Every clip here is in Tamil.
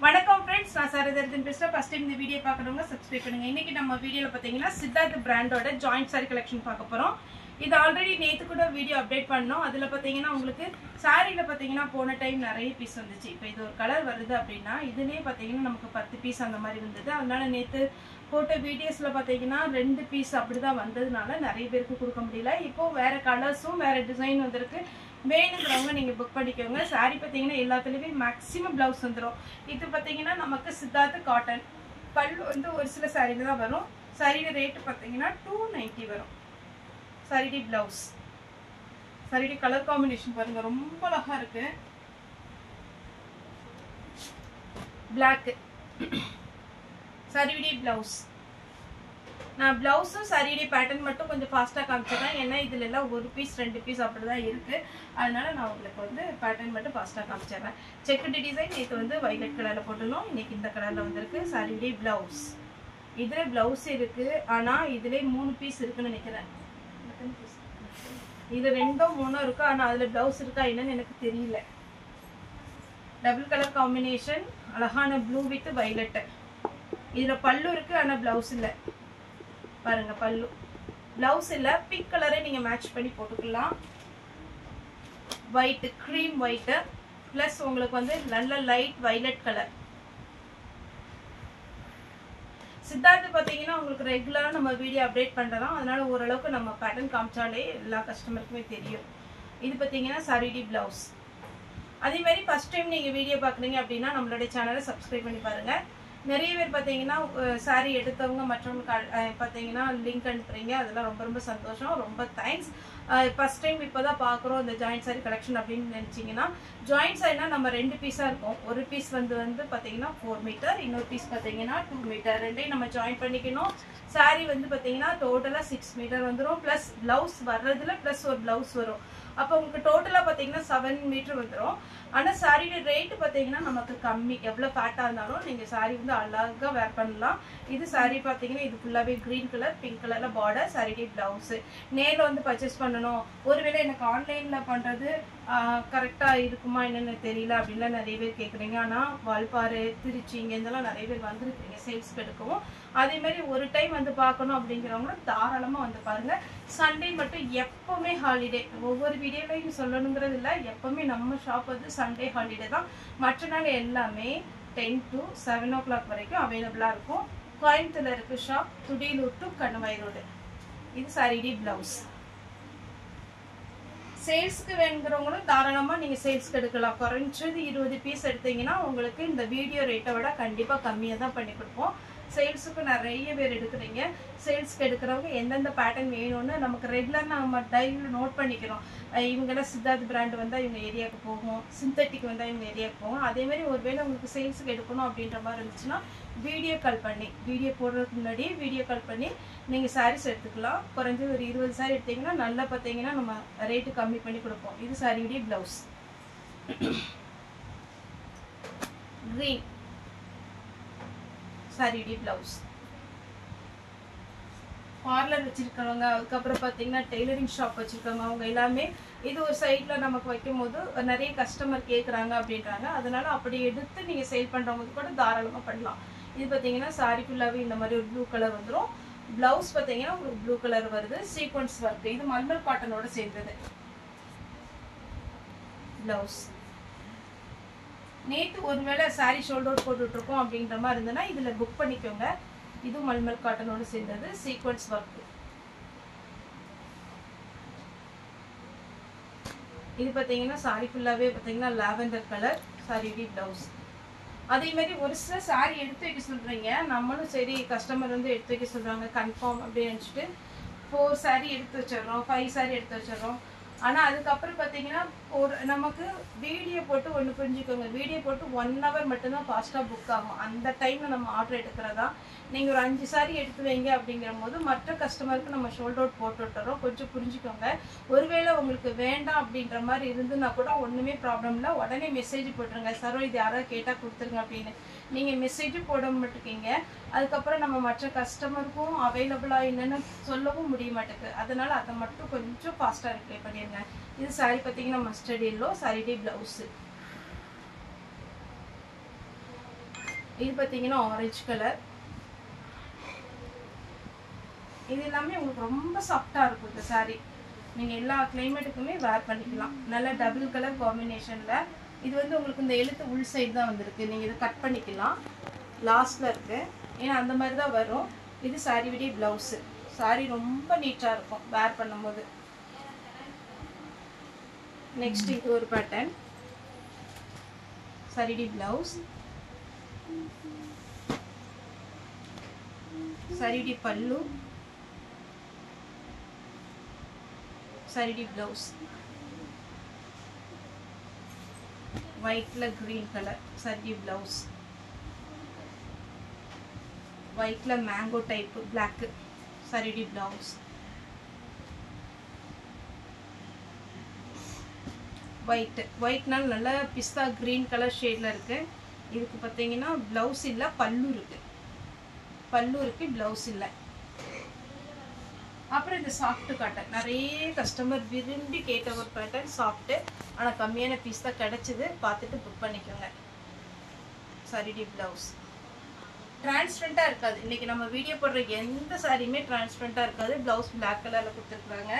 வணக்கம் फ्रेंड्स நான் சாரதர்தன் பேசுறேன் ஃபர்ஸ்ட் டைம் இந்த வீடியோ பார்க்கறவங்க சப்ஸ்கிரைப் பண்ணுங்க இன்னைக்கு நம்ம வீடியோல பாத்தீங்கன்னா சித்தார்த் பிராண்டோட ஜாயிண்ட் saree கலெக்ஷன் பார்க்க போறோம் இது ஆல்ரெடி நேத்து கூட வீடியோ அப்டேட் பண்ணோம் அதுல பாத்தீங்கன்னா உங்களுக்கு சாரில பாத்தீங்கன்னா போன டைம் நிறைய பீஸ் வந்துச்சு இப்போ இது ஒரு கலர் வருது அப்படினா இதுலயே பாத்தீங்கன்னா நமக்கு 10 பீஸ் அந்த மாதிரி வந்தது அதனால நேத்து போட்ட வீடியோஸ்ல பாத்தீங்கன்னா 2 பீஸ் அப்படிதான் வந்ததனால நிறைய பேருக்கு கொடுக்க முடியல இப்போ வேற கலர்ஸும் வேற டிசைன் வந்திருக்கு வேணும்ங்கறவங்க நீங்க புக் பண்ணிக்கோங்க saree பாத்தீங்கன்னா எல்லாத்துலயே மேக்ஸिमम ப்лауஸ் வந்துரும் இது பாத்தீங்கன்னா நமக்கு சித்தார்த் காட்டன் பல்லு வந்து ஒரு சில சாரில தான் வரும் சாரியோட ரேட் பாத்தீங்கன்னா 290 வரும் சாரிடி ப்лауஸ் சாரிடி கலர் காம்பினேஷன் பாருங்க ரொம்ப அழகா இருக்கு Black சாரிடி ப்лауஸ் நான் ப்лауஸும் சாரியோட பேட்டர்ன் மட்டும் கொஞ்சம் ஃபாஸ்டா காமிச்சறேன் ஏன்னா இதுல எல்லாம் ஒரு பீஸ் ரெண்டு பீஸ் அப்படிதான் இருக்கு அதனால நான் உங்களுக்கு வந்து பேட்டர்ன் மட்டும் ஃபாஸ்டா காமிச்சறேன் செக்குட் டிசைன் இது வந்து வயலட் கலர்ல போட்டுறோம் இன்னைக்கு இந்த கலர்ல வந்திருக்கு சாரியோட ப்лауஸ் இதுல ப்лауஸ் இருக்கு ஆனா இதுல 3 பீஸ் இருக்குன்னு நினைக்கிறேன் இது ரெண்டோ மூணோ இருக்கு ஆனா அதுல ப்лауஸ் இருக்கா என்னன்னு எனக்கு தெரியல டபுள் கலர் காம்பினேஷன் அழகான ப்ளூ வித் வயலட் இதுல பல்லு இருக்கு ஆனா ப்лауஸ் இல்ல பாருங்க பல்லு ப்лауஸ் இல்ல பிங்க் கலரை நீங்க மேட்ச் பண்ணி போட்டுக்கலாம் ஒயிட் cream white plus உங்களுக்கு வந்து நல்ல லைட் வயலட் கலர் சித்தார்த் பாத்தீங்கன்னா உங்களுக்கு ரெகுலரா நம்ம வீடியோ அப்டேட் பண்றோம் அதனால ஓரளவுக்கு நம்ம பேட்டர்ன் காமிச்சாலே எல்லா கஸ்டமருக்குமே தெரியும் இது பாத்தீங்கன்னா சாரிடி ப்лауஸ் அதே மாதிரி ஃபர்ஸ்ட் டைம் நீங்க வீடியோ பார்க்கறீங்க அப்படினா நம்மளோட சேனலை சப்ஸ்கிரைப் பண்ணி பாருங்க நிறைய பேர் பாத்தீங்கன்னா சாரி எடுத்தவங்க மற்றவங்க பாத்தீங்கன்னா லிங்க் அனுப்புறீங்க அதெல்லாம் ரொம்ப ரொம்ப சந்தோஷம் ரொம்ப தேங்க்ஸ் ஃபர்ஸ்ட் டைம் இப்போதான் பாக்குறோம் இந்த ஜாயிண்ட் சாரி கலெக்ஷன் அப்படின்னு நினைச்சீங்கன்னா ஜாயிண்ட் சாரினா நம்ம ரெண்டு பீஸா இருக்கும் ஒரு பீஸ் வந்து பாத்தீங்கன்னா 4 மீட்டர் இன்னொரு பீஸ் பாத்தீங்கன்னா 2 மீட்டர் ரெண்டையும் நம்ம ஜாயின் பண்ணிக்கணும் சாரி வந்து பாத்தீங்கன்னா டோட்டலா 6 மீட்டர் வந்துரும் பிளஸ் ப்лауஸ் வர்றதுல பிளஸ் ஒரு ப்лауஸ் வரும் அப்ப உங்களுக்கு டோட்டலா பாத்தீங்கன்னா 7 மீட்டர் வந்துரும் ஆனா சாரியோட ரேட் பாத்தீங்கன்னா நமக்கு கம்மி எவ்வளவு ஃபேட்டா இருந்தாலும் நீங்க சாரி வந்து அழகா வேர் பண்ணலாம் இது சாரி பாத்தீங்கன்னா இது ஃபுல்லாவே கிரீன் கலர் பிங்க் கலர்ல பார்டர் சாரியோட ப்лауஸ் நேர்ல வந்து பர்ச்சேஸ் பண்ணனும் ஒருவேளை எனக்கு ஆன்லைன்ல பண்றது கரெக்டா இருக்குமா என்னன்னு தெரியல அப்படினா நிறைய பேர் கேக்குறீங்க ஆனா வால்பாறை திருச்சி இங்க இதெல்லாம் நிறைய பேர் வந்திருக்கீங்க சேல்ஸ் எடுக்கவும் அதே மாதிரி ஒரு டைம் வந்து பார்க்கணும் அப்படிங்கறவங்க தாராளமா வந்து பாருங்க சண்டே மட்டும் எப்பவுமே ஹாலிடே ஒவ்வொரு வீடியோலயும் சொல்லணும்ங்கிறது இல்ல எப்பவுமே நம்ம ஷாப் வந்து சண்டே ஹாலிடே தான் மற்ற நாள் எல்லாமே 10 to 7 o'clock வரைக்கும் அவைலபிளா இருக்கும் கோயம்புத்தூர்ல இருக்கு ஷாப் துடியலூர் டு கணவாய் ரோடு இது சாரிடி ப்лауஸ் சேல்ஸ்க்கு வேணுங்கிறவங்களும் தாராளமா நீங்க சேல்ஸ்க்கு எடுக்கலாம் குறைஞ்சது 20 பீஸ் எடுத்தீங்கன்னா உங்களுக்கு இந்த வீடியோ ரேட்டை விட கண்டிப்பா கம்மியா தான் பண்ணி கொடுப்போம் சேல்ஸுக்கு நிறைய பேர் எடுக்கிறீங்க சேல்ஸ்க்கு எடுக்கிறவங்க எந்தெந்த பேட்டர்ன் வேணும்னு நமக்கு ரெகுலர் நம்ம டைரியில் நோட் பண்ணிக்கிறோம் இவங்கெல்லாம் சித்தார்த் பிராண்ட் வந்தால் இவங்க ஏரியாவுக்கு போகும் சிந்தட்டிக் வந்தால் இவங்க ஏரியாவுக்கு போகும் அதே மாதிரி ஒருவேளை உங்களுக்கு சேல்ஸுக்கு எடுக்கணும் அப்படின்ற மாதிரி இருந்துச்சுன்னா வீடியோ கால் பண்ணி வீடியோ போடுறதுக்கு முன்னாடி வீடியோ கால் பண்ணி நீங்கள் சாரீஸ் எடுத்துக்கலாம் குறைஞ்சது ஒரு 20 சாரி எடுத்தீங்கன்னா நல்லா பார்த்தீங்கன்னா நம்ம ரேட்டு கம்மி பண்ணி கொடுப்போம் இது சாரியுடைய ப்лауஸ் கிரீன் சாரியுடைய ப்лауஸ் பார்லர் வச்சிருக்கவங்க அதுக்கப்புறம் பார்த்தீங்கன்னா டெய்லரிங் ஷாப் வச்சிருக்கவங்க அவங்க எல்லாமே இது ஒரு சைட்ல நமக்கு வைக்கும் போது நிறைய கஸ்டமர் கேட்குறாங்க அப்படின்றாங்க அதனால அப்படி எடுத்து நீங்க சேல் பண்றவங்க கூட தாராளமா பண்ணலாம் இது பார்த்தீங்கன்னா சாரி ஃபுல்லாவே இந்த மாதிரி ஒரு ப்ளூ கலர் வந்துடும் ப்лауஸ் பார்த்தீங்கன்னா ஒரு ப்ளூ கலர் வருது சீக்வன்ஸ் ஒர்க் இது மல்மல் காட்டனோட சேர்ந்தது ப்лауஸ் நேத்து ஒருவேளை சாரி ஷோல்டர் போட்டுட்டு இருக்கோம் அப்படின்ற மாதிரி இருந்ததுன்னா இதுல புக் பண்ணிக்கோங்க இது மல்மல் காட்டனோட சேர்ந்தது சீக்வன்ஸ் ஒர்க் இது பாத்தீங்கன்னா சாரி ஃபுல்லாவே பாத்தீங்கன்னா லாவெண்டர் கலர் சாரியோட ப்лауஸ் அதே மாதிரி ஒரு சில சாரி எடுத்து வைக்க சொல்றீங்க நம்மளும் சரி கஸ்டமர் வந்து எடுத்து வைக்க சொல்றாங்க கன்ஃபார்ம் அப்படின்னு நினைச்சிட்டு 4 சாரி எடுத்து வச்சிடறோம் 5 சாரி எடுத்து வச்சிடறோம் ஆனா அதுக்கப்புறம் பாத்தீங்கன்னா ஒரு நமக்கு வீடியோ போட்டு ஒன்று புரிஞ்சுக்கோங்க வீடியோ போட்டு 1 hour மட்டும்தான் ஃபாஸ்டா புக் ஆகும் அந்த டைம்ல நம்ம ஆர்டர் எடுக்கிறதா நீங்க ஒரு 5 சாரி எடுத்து வைங்க அப்படிங்கிற போது மற்ற கஸ்டமருக்கு நம்ம ஷோல்ட் அவுட் போட்டு விட்டுறோம் கொஞ்சம் புரிஞ்சுக்கோங்க ஒருவேளை உங்களுக்கு வேண்டாம் அப்படின்ற மாதிரி இருந்துன்னா கூட ஒண்ணுமே ப்ராப்ளம் இல்லை உடனே மெசேஜ் போட்டுருங்க சார் இது யாராவது கேட்டா கொடுத்துருங்க அப்படின்னு நீங்க மெசேஜ் போட மாட்டேங்க அதுக்கப்புறம் நம்ம மற்ற கஸ்டமருக்கும் அவைலபிளா என்னன்னு சொல்லவும் முடிய மாட்டேங்குது அதனால அதை மட்டும் கொஞ்சம் ஃபாஸ்டா ரிப்ளை பண்ணிருங்க இது சாரி பாத்தீங்கன்னா மஸ்டர்ட் எல்லோ சாரியோட ப்лауஸ் இது பார்த்தீங்கன்னா ஆரஞ்சு கலர். இது எல்லாமே உங்களுக்கு ரொம்ப சாஃப்டாக இருக்கும் இந்த சாரீ. நீங்கள் எல்லா கிளைமேட்டுக்குமே வேர் பண்ணிக்கலாம். நல்ல டபுள் கலர் காம்பினேஷனில். இது வந்து உங்களுக்கு இந்த எழுத்து உள் சைடு தான் வந்திருக்கு. நீங்கள் இதை கட் பண்ணிக்கலாம். லாஸ்ட்டில் இருக்குது, ஏன்னா அந்த மாதிரி தான் வரும். இது சாரீ விட ப்ளவுஸு. சாரீ ரொம்ப நீட்டாக இருக்கும் வேர் பண்ணும்போது. நெக்ஸ்ட் இது ஒரு pattern. Sari blouse, sari pallu, sari blouse. ஒயிட்ல கிரீன் கலர் சாரீ ப்ளவுஸ். ஒயிட்ல mango type black sari blouse. ஒயிட்னால நல்ல பிஸ்தா கிரீன் கலர் ஷேடில் இருக்குது. இதுக்கு பார்த்தீங்கன்னா ப்ளவுஸ் இல்லை, பல்லு இருக்குது. பல்லு இருக்குது, ப்ளவுஸ் இல்லை. அப்புறம் இந்த சாஃப்ட் காட்டன் நிறைய கஸ்டமர் விரும்பி கேட்ட ஒரு பேட்டர்ன். சாஃப்ட்டு, ஆனால் கம்மியான பீஸ் தான் கிடச்சிது. பார்த்துட்டு புக் பண்ணிக்கோங்க. சாரீ ப்ளவுஸ் டிரான்ஸ்பரண்ட்டாக இருக்காது. இன்றைக்கி நம்ம வீடியோ போடுற எந்த சாரியுமே டிரான்ஸ்பரண்ட்டாக இருக்காது. ப்ளவுஸ் பிளாக் கலரில் கொடுத்துருக்குறாங்க.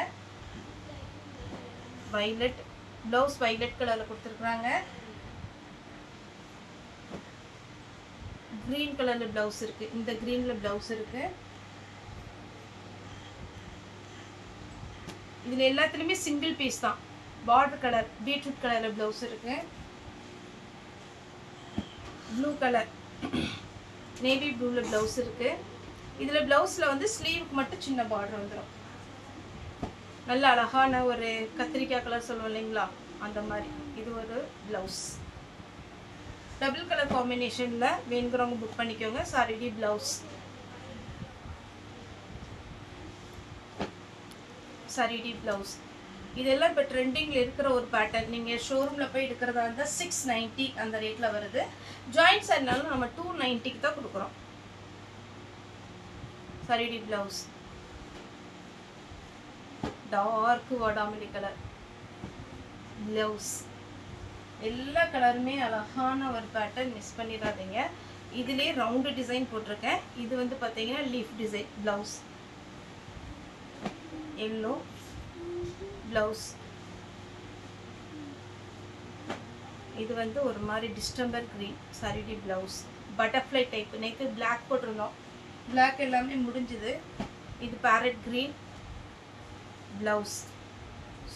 வைலட் ப்ளவுஸ், வைலட் கலரில் கொடுத்துருக்குறாங்க. க்ரீன் கலரில் ப்ளவுஸ் இருக்குது. இந்த க்ரீனில் ப்ளவுஸ் இருக்குது. இதில் எல்லாத்துலேயுமே சிங்கிள் பீஸ் தான். பார்டர் கலர் பீட்ரூட் கலரில் ப்ளவுஸ் இருக்குது. ப்ளூ கலர் நேவி ப்ளூவில் ப்ளவுஸ் இருக்குது. இதில் ப்ளவுஸில் வந்து ஸ்லீவுக்கு மட்டும் சின்ன பார்டர் வந்துடும். நல்ல அழகான ஒரு கத்திரிக்காய் கலர் சொல்லுவோம் இல்லைங்களா, அந்த மாதிரி. இது ஒரு ப்ளவுஸ். டபுள் கலர் காம்பினேஷனில் வேணுங்கிறவங்க புக் பண்ணிக்கோங்க. Sari blouse, sari blouse. இதெல்லாம் இப்போ ட்ரெண்டிங்கில் இருக்கிற ஒரு பேட்டர்ன். நீங்கள் ஷோரூமில் போய் எடுக்கிறதா இருந்தால் 690 அந்த ரேட்டில் வருது. ஜாயின்ட் சாரினாலும் நம்ம 290க்கு தான் கொடுக்குறோம். சாரீ ப்ளவுஸ் டார்க் வாடாமல்லி கலர் ப்ளவுஸ். எல்லா கலருமே அழகான ஒரு பேட்டர்ன், மிஸ் பண்ணிடாதீங்க. இதிலே ரவுண்டு டிசைன் போட்டிருக்கேன். இது வந்து பார்த்தீங்கன்னா leaf design blouse. Yellow blouse. இது வந்து ஒரு மாதிரி distemper green sari blouse. Butterfly type. நேற்று பிளாக் போட்டிருந்தோம், பிளாக் எல்லாமே முடிஞ்சுது. இது பேரட் க்ரீன் ப்ளவுஸ்.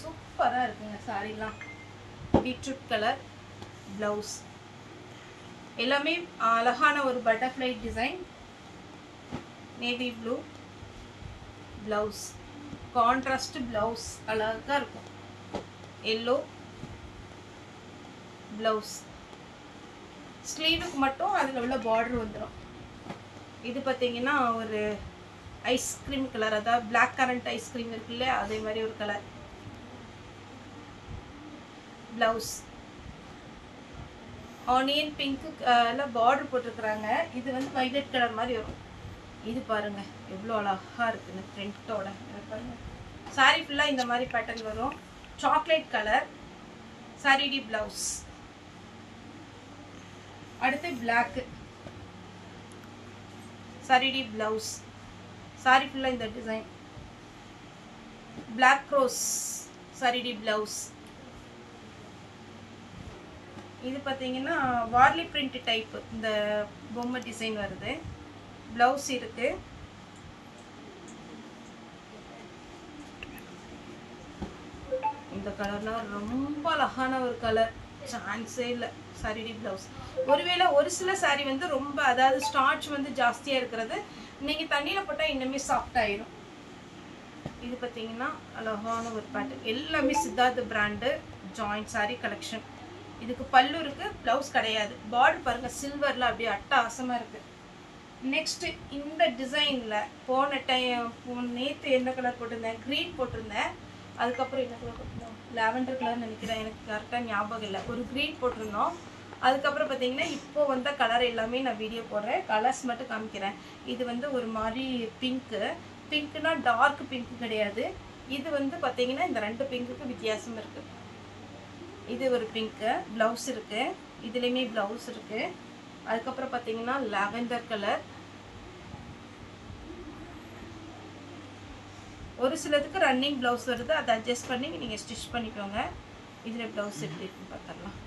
சூப்பராக இருக்குங்க சாரீலாம். Beetroot colour blouse. எல்லாமே அழகான ஒரு butterfly design. Navy blue blouse. Contrast blouse அழகாக இருக்கும். Yellow blouse. ஸ்லீவுக்கு மட்டும் அதில் உள்ள பார்டர் வந்துடும். இது பார்த்தீங்கன்னா ஒரு ஐஸ்கிரீம் கலர், அதாவது பிளாக் கரண்ட் ஐஸ்கிரீம் இருக்குல்ல, அதே மாதிரி ஒரு colour blouse. Onion pink border போட்டிருக்கிறாங்க. இது வந்து வைலட் கலர் மாதிரி வரும். இது பாருங்க எவ்வளோ அழகாக இருக்குன்னு பிரிண்டோட பாருங்க. சாரீ ஃபுல்லாக இந்த மாதிரி பேட்டர்ன் வரும். Chocolate colour sari blouse. அடுத்து பிளாக் சாரீ ப்ளவுஸ். சாரீ ஃபுல்லாக இந்த design. Black rose sari blouse. இது பார்த்தீங்கன்னா வார்லி பிரிண்ட் டைப் இந்த பொம்மை டிசைன் வருது. ப்ளவுஸ் இருக்கு. இந்த கலர்லாம் ரொம்ப அழகான ஒரு கலர், சான்ஸே இல்லை. சாரீ ப்ளவுஸ். ஒருவேளை ஒரு சில சாரீ வந்து ரொம்ப, அதாவது ஸ்டார்ச் வந்து ஜாஸ்தியாக இருக்கிறது, நீங்கள் தண்ணியில் போட்டால் இன்னுமே சாஃப்ட் ஆயிடும். இது பார்த்தீங்கன்னா அழகான ஒரு பேட்டர்ன். எல்லாமே Siddharth brand joint sari collection. இதுக்கு பல்லு இருக்குது, ப்ளவுஸ் கிடையாது. பார்டர் பாருங்கள் சில்வரில் அப்படியே அட்டகாசமாக இருக்குது. நெக்ஸ்ட்டு இந்த டிசைனில் போன நேற்று என்ன கலர் போட்டிருந்தேன், க்ரீன் போட்டிருந்தேன். அதுக்கப்புறம் என்ன கலர் போட்டிருந்தோம், லாவெண்டர் கலர்னு நினைக்கிறேன், எனக்கு கரெக்டாக ஞாபகம் இல்லை. ஒரு க்ரீன் போட்டிருந்தோம். அதுக்கப்புறம் பார்த்தீங்கன்னா இப்போ வந்த கலர் எல்லாமே நான் வீடியோ போடுறேன், கலர்ஸ் மட்டும் காமிக்கிறேன். இது வந்து ஒரு மாதிரி பிங்க்கு. பிங்க்குனா டார்க் பிங்க் கிடையாது. இது வந்து பார்த்தீங்கன்னா இந்த ரெண்டு பிங்க்குக்கு வித்தியாசம் இருக்குது. இது ஒரு பிங்க்கு. ப்ளவுஸ் இருக்குது, இதுலேயுமே ப்ளவுஸ் இருக்குது. அதுக்கப்புறம் பார்த்தீங்கன்னா லாவெண்டர் கலர். ஒரு சிலதுக்கு ரன்னிங் ப்ளவுஸ் வருது, அதை அட்ஜஸ்ட் பண்ணி நீங்கள் ஸ்டிச் பண்ணிக்கோங்க. இதில் ப்ளவுஸ் எப்படி இருக்குன்னு பார்த்துடலாம்.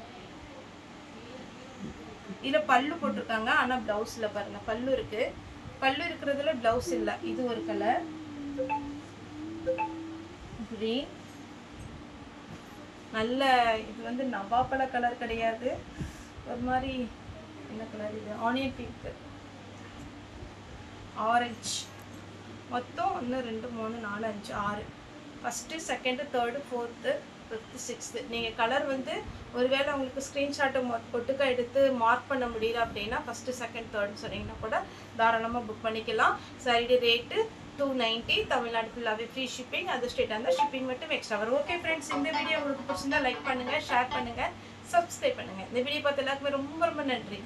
இதில் பல்லு போட்டிருக்காங்க, ஆனால் ப்ளவுஸில் பாருங்கள் பல்லு இருக்குது. பல்லு இருக்கிறதுல ப்ளவுஸ் இல்லை. இது ஒரு கலர் க்ரீன், நல்ல இது வந்து நவாப்பழ கலர் கிடையாது, ஒரு மாதிரி என்ன கலர் இது, ஆனியன் பிங்க், ஆரஞ்சு. மொத்தம் 1 2 3 4 5 6. First, second, third, fourth, fifth, sixth. நீங்கள் கலர் வந்து ஒருவேளை உங்களுக்கு ஸ்க்ரீன்ஷாட்டை ஒட்டுக்கா எடுத்து மார்க் பண்ண முடியல அப்படின்னா ஃபஸ்ட்டு, செகண்ட், தேர்டுன்னு சொன்னீங்கன்னா கூட தாராளமாக புக் பண்ணிக்கலாம். சாரியோட ரேட்டு 290. தமிழ்நாடு ஃபுல்லாகவே ஃப்ரீ ஷிப்பிங். அது ஸ்டேட்டாக இருந்தால் ஷிப்பிங் மட்டும் எக்ஸ்ட்ரா வரும். ஓகே ஃப்ரெண்ட்ஸ், இந்த வீடியோ உங்களுக்கு பிடிச்சிருந்தா லைக் பண்ணுங்கள், ஷேர் பண்ணுங்கள், சப்ஸ்கிரைப் பண்ணுங்கள். இந்த வீடியோ பார்த்த எல்லாருக்குமே ரொம்ப ரொம்ப நன்றி.